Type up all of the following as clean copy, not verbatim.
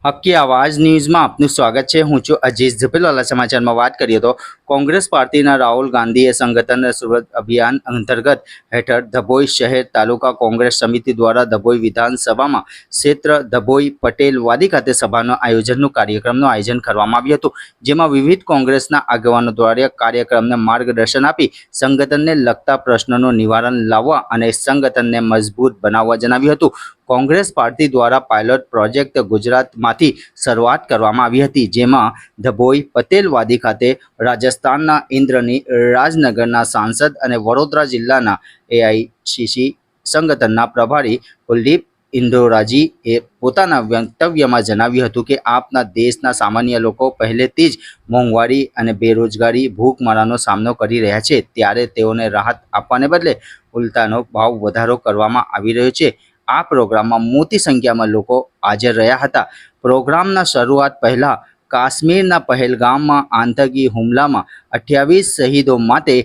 હક્કી આવાજ ન્યૂઝમાં આપનું સ્વાગત છે। હું છું અજીઝ ઝપેલવાલા। સમાચારમાં વાત કરીએ તો કોંગ્રેસ પાર્ટીના રાહુલ ગાંધીએ સંગઠન સુરત અભિયાન અંતર્ગત હેઠળ ધભોઈ શહેર તાલુકા કોંગ્રેસ સમિતિ દ્વારા ધભોઈ વિધાનસભામાં ક્ષેત્ર ધભોઈ પટેલ વાડી ખાતે સભાનું કાર્યક્રમનું આયોજન કરવામાં આવ્યું હતું, જેમાં વિવિધ કોંગ્રેસના આગેવાનો દ્વારા કાર્યક્રમને માર્ગદર્શન આપી સંગઠનને લગતા પ્રશ્નોનું નિવારણ લાવવા અને સંગઠનને મજબૂત બનાવવા જણાવ્યું હતું। કોંગ્રેસ પાર્ટી દ્વારા પાયલોટ પ્રોજેક્ટ ગુજરાતમાંથી શરૂઆત કરવામાં આવી હતી, જેમાં ધભોઈ પટેલવાડી ખાતે રાજસ્થાનના ઇન્દ્રની રાજનગરના સાંસદ અને વડોદરા જિલ્લાના એઆઈસીસી સંગઠનના પ્રભારી કુલદીપ ઇન્દોરાજીએ પોતાના વક્તવ્યમાં જણાવ્યું હતું કે આપના દેશના સામાન્ય લોકો પહેલેથી જ મોંઘવારી અને બેરોજગારી ભૂખમરાનો સામનો કરી રહ્યા છે, ત્યારે તેઓને રાહત આપવાને બદલે ઉલટાનો ભાવ વધારો કરવામાં આવી રહ્યો છે। આ પ્રોગ્રામમાં મોટી સંખ્યામાં લોકો હાજર રહ્યા હતા। પ્રોગ્રામના શરૂઆત પહેલા કાશ્મીરના પહેલગામમાં આતંકી હુમલામાં 28 શહીદો માટે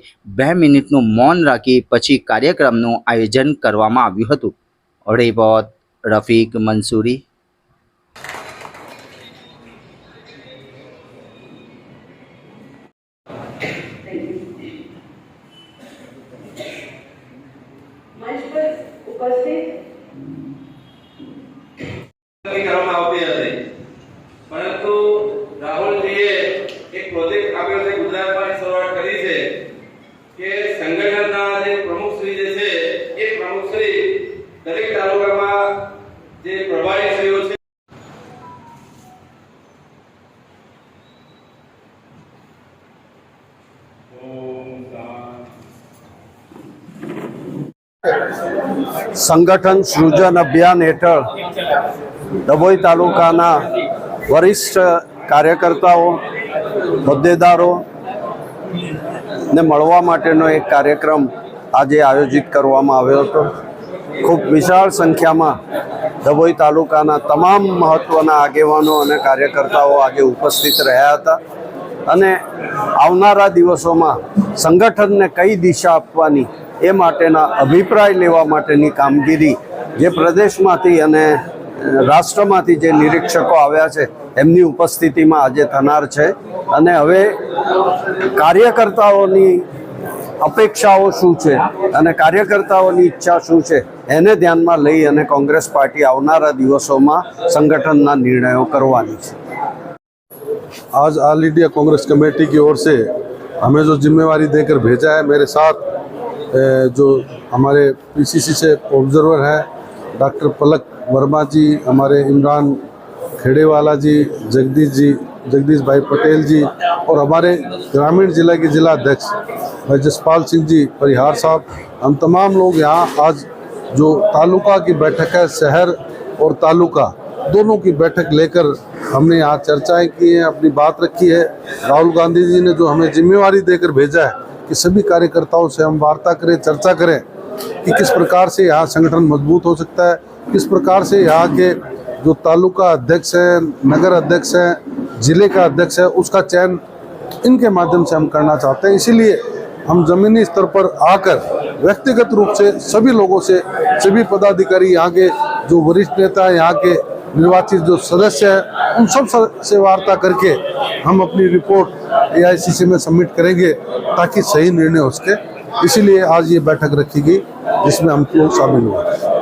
2 મિનિટનું મૌન રાખી પછી કાર્યક્રમનું આયોજન કરવામાં આવ્યું હતું। રિપોર્ટ રફીક મંસૂરી। પરંતુ રાહુલજીએ એક પ્રોજેક્ટ આપ્યો છે, ગુજરાતમાં શરૂઆત કરી છે કે સંગઠનના જે પ્રમુખશ્રી જે છે એ પ્રમુખશ્રી દરેક તાલુકામાં જે પ્રભારીશ્રીઓ છે संगठन सृजन अभियान हेठळ डभोई तालुकाना वरिष्ठ कार्यकर्ताओं होद्देदारों ने मळवा माटेनो एक कार्यक्रम आज आयोजित करवामां आव्यो हतो। खूब विशाल संख्या में डभोई तालुकाना तमाम महत्वना आगेवानो अने कार्यकर्ताओ आगे उपस्थित रह्या हता अने आवनारा दिवसोमां संगठनने कई दिशा आपवानी ए माटेना अभिप्राय लेवा माटेनी कामगीरी जे प्रदेशमांथी अने राष्ट्रमांथी जे निरीक्षको आव्या छे एमनी उपस्थितिमां आजे थनार छे अने हवे कार्यकर्ताओनी अपेक्षाओ शुं छे अने कार्यकर्ताओनी इच्छा शुं छे एने ध्यानमां लई अने कोंग्रेस पार्टी आवनारा दिवसोमां संगठनना निर्णयो करवानी छे। आज ऑल इंडिया कांग्रेस कमेटी की ओर से हमें जो जिम्मेवारी देकर भेजा है, मेरे साथ जो हमारे पीसीसी से ऑब्जर्वर हैं डॉक्टर पलक वर्मा जी, हमारे इमरान खेड़ेवाला जी, जगदीश भाई पटेल जी और हमारे ग्रामीण जिला के जिला अध्यक्ष भाई जसपाल सिंह जी परिहार साहब, हम तमाम लोग यहाँ आज जो तालुका की बैठक है, शहर और तालुका दोनों की बैठक लेकर हमने यहाँ चर्चाएं की हैं, अपनी बात रखी है। राहुल गांधी जी ने जो हमें जिम्मेवारी देकर भेजा है कि सभी कार्यकर्ताओं से हम वार्ता करें, चर्चा करें कि किस प्रकार से यहाँ संगठन मजबूत हो सकता है, किस प्रकार से यहाँ के जो तालुका अध्यक्ष हैं, नगर अध्यक्ष हैं, जिले का अध्यक्ष है, उसका चयन इनके माध्यम से हम करना चाहते हैं। इसीलिए हम ज़मीनी स्तर पर आकर व्यक्तिगत रूप से सभी लोगों से, सभी पदाधिकारी, यहाँ के जो वरिष्ठ नेता हैं, यहाँ के निर्वाचित जो सदस्य हैं, उन सब से वार्ता करके हम अपनी रिपोर्ट एआईसीसी में सबमिट करेंगे ताकि सही निर्णय हो सके। इसीलिए आज ये बैठक रखी गई जिसमें हम लोग शामिल हुए।